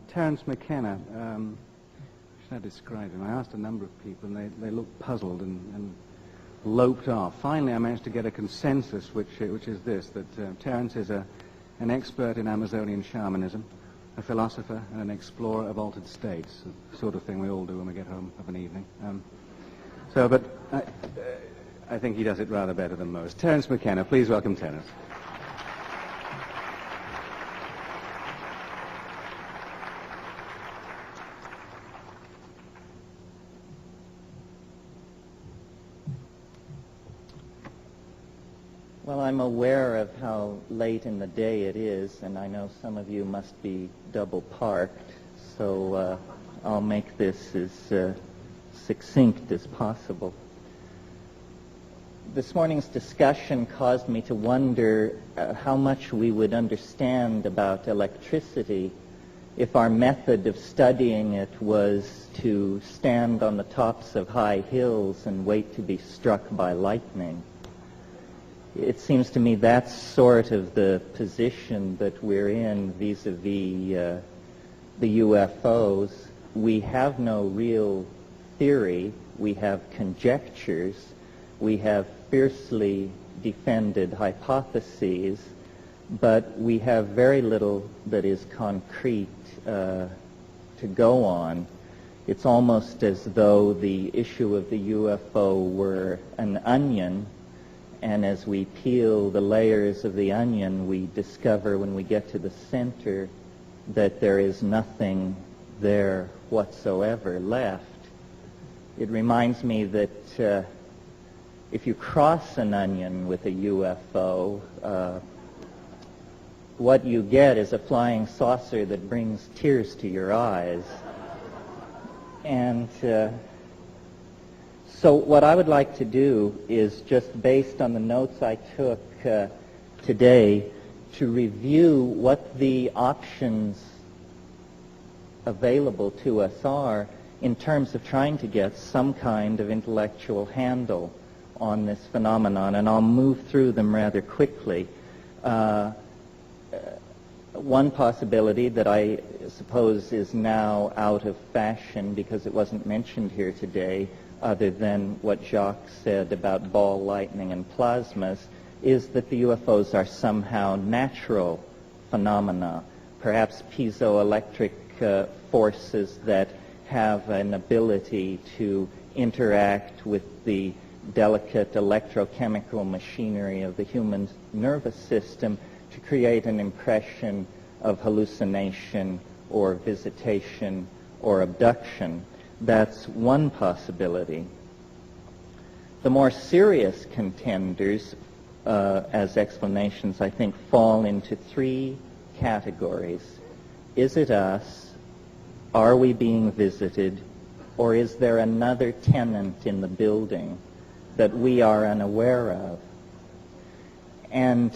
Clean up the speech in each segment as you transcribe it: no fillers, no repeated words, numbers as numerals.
Terence McKenna, how should I describe him? I asked a number of people, and they looked puzzled and loped off. Finally, I managed to get a consensus, which is this, that Terence is an expert in Amazonian shamanism, a philosopher, and an explorer of altered states, the sort of thing we all do when we get home of an evening. But I think he does it rather better than most. Terence McKenna, please welcome Terence. Well, I'm aware of how late in the day it is, and I know some of you must be double parked, so I'll make this as succinct as possible. This morning's discussion caused me to wonder how much we would understand about electricity if our method of studying it was to stand on the tops of high hills and wait to be struck by lightning. It seems to me that's sort of the position that we're in vis-a-vis the UFOs. We have no real theory. We have conjectures. We have fiercely defended hypotheses, but we have very little that is concrete to go on. It's almost as though the issue of the UFO were an onion, and as we peel the layers of the onion, we discover when we get to the center that there is nothing there whatsoever left. It reminds me that if you cross an onion with a UFO, what you get is a flying saucer that brings tears to your eyes. And so what I would like to do is, just based on the notes I took today, to review what the options available to us are in terms of trying to get some kind of intellectual handle on this phenomenon, and I'll move through them rather quickly. One possibility that I suppose is now out of fashion because it wasn't mentioned here today, other than what Jacques said about ball lightning and plasmas, is that the UFOs are somehow natural phenomena, perhaps piezoelectric forces that have an ability to interact with the delicate electrochemical machinery of the human nervous system to create an impression of hallucination or visitation or abduction. That's one possibility. The more serious contenders as explanations, I think, fall into three categories. Is it us? Are we being visited? Or is there another tenant in the building that we are unaware of? And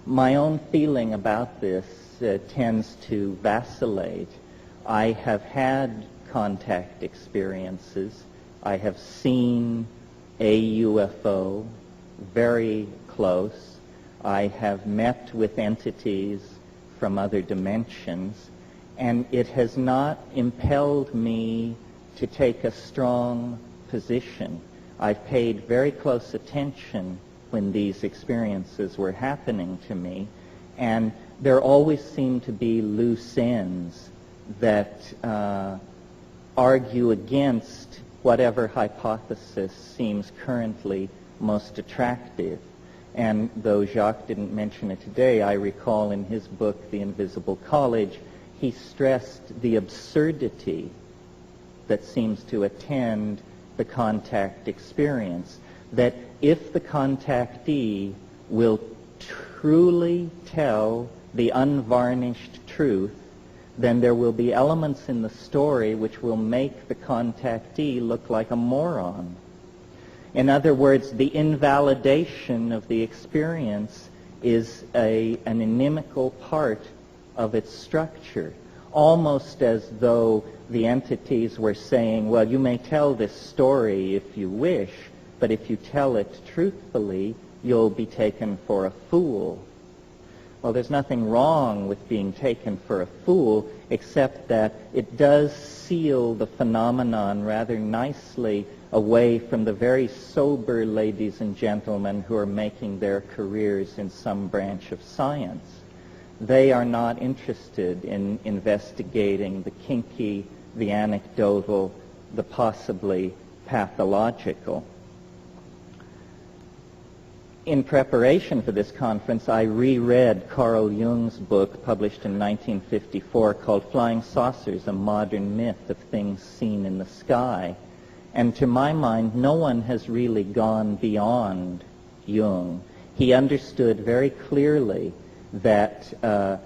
my own feeling about this tends to vacillate. I have had contact experiences. I have seen a UFO very close. I have met with entities from other dimensions, and it has not impelled me to take a strong position. I've paid very close attention when these experiences were happening to me, and there always seem to be loose ends that argue against whatever hypothesis seems currently most attractive. And though Jacques didn't mention it today, I recall in his book, The Invisible College, he stressed the absurdity that seems to attend the contact experience, that if the contactee will truly tell the unvarnished truth, then there will be elements in the story which will make the contactee look like a moron. In other words, the invalidation of the experience is an inimical part of its structure. almost as though the entities were saying, well, you may tell this story if you wish, but if you tell it truthfully, you'll be taken for a fool. Well, there's nothing wrong with being taken for a fool, except that it does seal the phenomenon rather nicely away from the very sober ladies and gentlemen who are making their careers in some branch of science. They are not interested in investigating the kinky, the anecdotal, the possibly pathological. In preparation for this conference, I reread Carl Jung's book published in 1954 called Flying Saucers, A Modern Myth of Things Seen in the Sky. And to my mind, no one has really gone beyond Jung. He understood very clearly that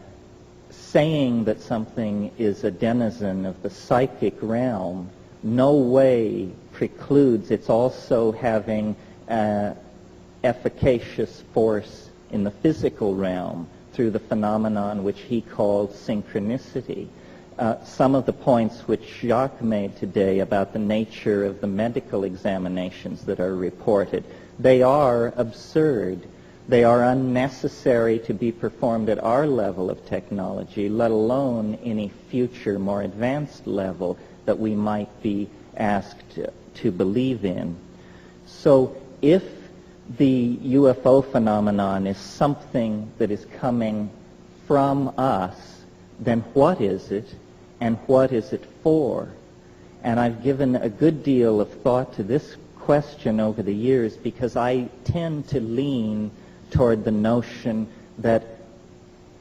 saying that something is a denizen of the psychic realm no way precludes its also having efficacious force in the physical realm through the phenomenon which he called synchronicity. Some of the points which Jacques made today about the nature of the medical examinations that are reported, they are absurd. They are unnecessary to be performed at our level of technology, let alone any future, more advanced level that we might be asked to believe in. So if the UFO phenomenon is something that is coming from us, then what is it, and what is it for? And I've given a good deal of thought to this question over the years because I tend to lean toward the notion that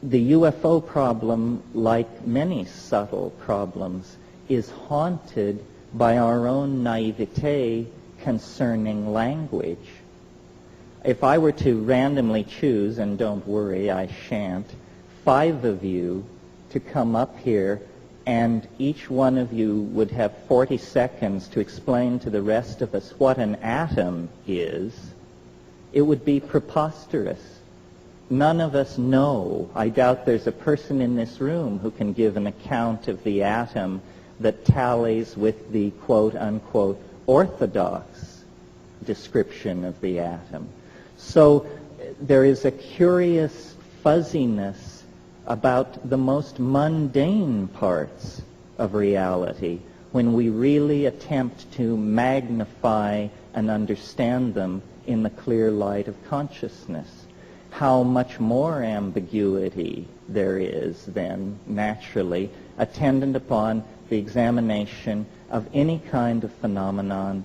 the UFO problem, like many subtle problems, is haunted by our own naivete concerning language. If I were to randomly choose, and don't worry, I shan't, 5 of you to come up here, and each one of you would have 40 seconds to explain to the rest of us what an atom is, it would be preposterous. None of us know. I doubt there's a person in this room who can give an account of the atom that tallies with the quote-unquote orthodox description of the atom. So there is a curious fuzziness about the most mundane parts of reality when we really attempt to magnify and understand them in the clear light of consciousness. How much more ambiguity there is then, naturally, attendant upon the examination of any kind of phenomena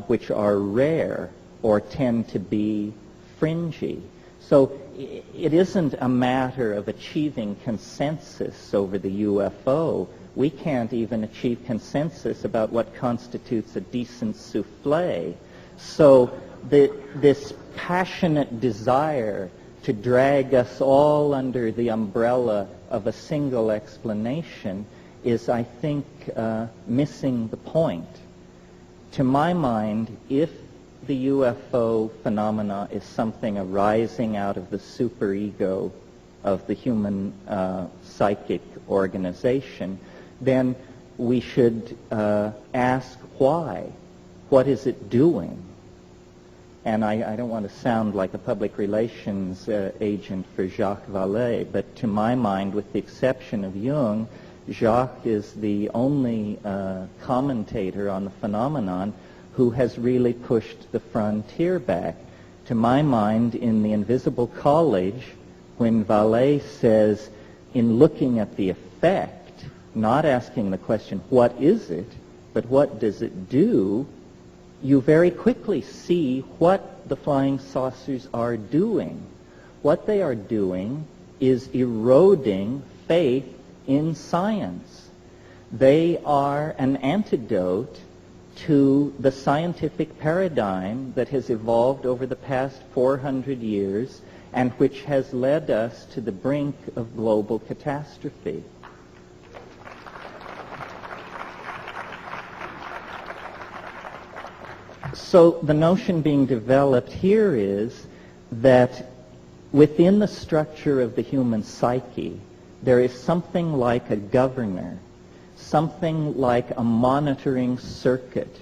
which are rare or tend to be fringy. So it isn't a matter of achieving consensus over the UFO. We can't even achieve consensus about what constitutes a decent souffle. So this passionate desire to drag us all under the umbrella of a single explanation is, I think, missing the point. To my mind, if the UFO phenomena is something arising out of the superego of the human psychic organization, then we should ask why. What is it doing? And I don't want to sound like a public relations agent for Jacques Vallée, but to my mind, with the exception of Jung, Jacques is the only commentator on the phenomenon who has really pushed the frontier back. To my mind, in The Invisible College, when Vallée says, in looking at the effect, not asking the question, what is it, but what does it do, you very quickly see what the flying saucers are doing. What they are doing is eroding faith in science. They are an antidote to the scientific paradigm that has evolved over the past 400 years and which has led us to the brink of global catastrophe. So the notion being developed here is that within the structure of the human psyche, there is something like a governor, something like a monitoring circuit,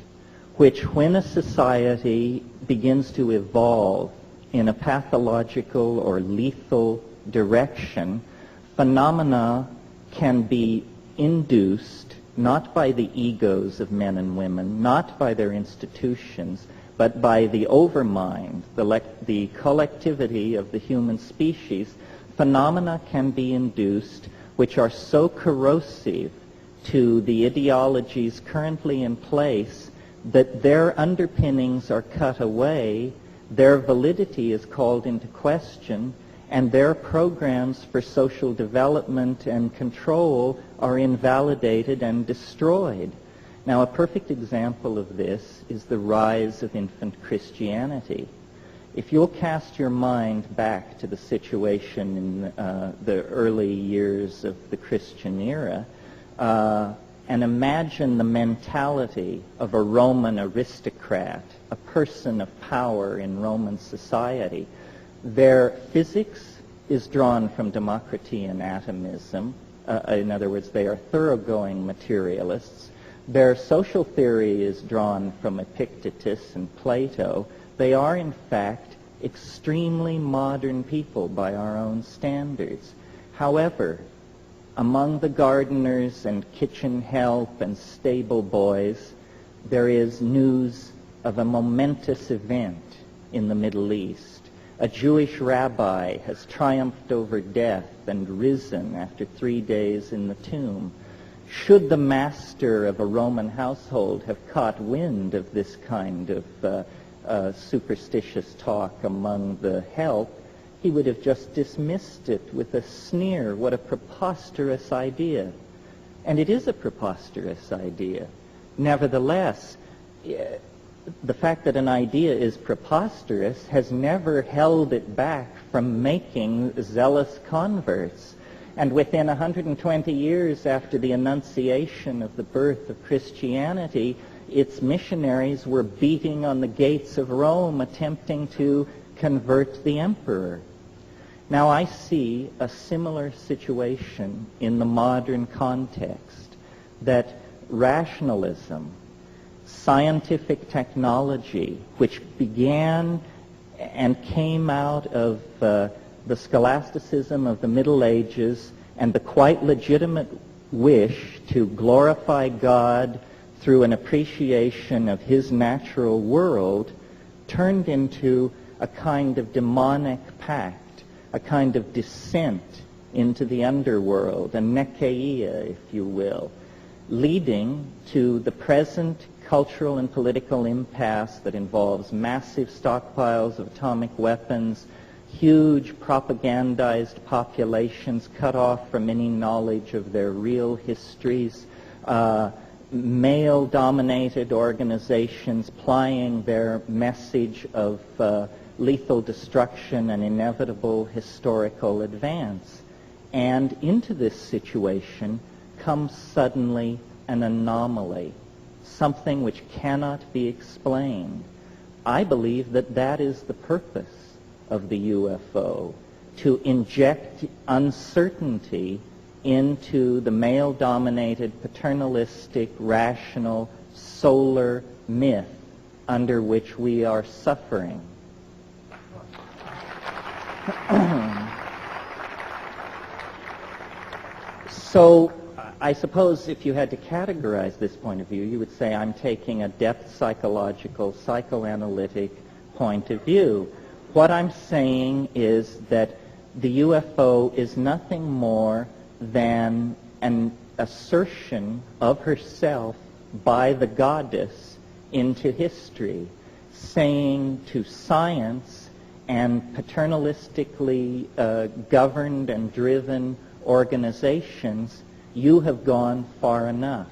which when a society begins to evolve in a pathological or lethal direction, phenomena can be induced not by the egos of men and women, not by their institutions, but by the overmind, the collectivity of the human species. Phenomena can be induced which are so corrosive to the ideologies currently in place that their underpinnings are cut away, their validity is called into question, and their programs for social development and control are invalidated and destroyed. Now, a perfect example of this is the rise of infant Christianity. If you'll cast your mind back to the situation in the early years of the Christian era, and imagine the mentality of a Roman aristocrat, a person of power in Roman society. Their physics is drawn from democracy and atomism. In other words, they are thoroughgoing materialists. Their social theory is drawn from Epictetus and Plato. They are, in fact, extremely modern people by our own standards. However, among the gardeners and kitchen help and stable boys, there is news of a momentous event in the Middle East. A Jewish rabbi has triumphed over death and risen after 3 days in the tomb. Should the master of a Roman household have caught wind of this kind of superstitious talk among the help, he would have just dismissed it with a sneer. What a preposterous idea. And it is a preposterous idea. Nevertheless, the fact that an idea is preposterous has never held it back from making zealous converts. And within 120 years after the Annunciation of the birth of Christianity, its missionaries were beating on the gates of Rome, attempting to convert the emperor. Now I see a similar situation in the modern context, that rationalism, scientific technology, which began and came out of the scholasticism of the Middle Ages and the quite legitimate wish to glorify God through an appreciation of his natural world, turned into a kind of demonic pact, a kind of descent into the underworld, a nekeia, if you will, leading to the present cultural and political impasse that involves massive stockpiles of atomic weapons, huge propagandized populations cut off from any knowledge of their real histories, male-dominated organizations plying their message of lethal destruction and inevitable historical advance. And into this situation comes suddenly an anomaly, something which cannot be explained. I believe that that is the purpose of the UFO, to inject uncertainty into the male-dominated, paternalistic, rational, solar myth under which we are suffering. So I suppose if you had to categorize this point of view, you would say I'm taking a depth psychological, psychoanalytic point of view. What I'm saying is that the UFO is nothing more than an assertion of herself by the goddess into history, saying to science and paternalistically governed and driven organizations, you have gone far enough.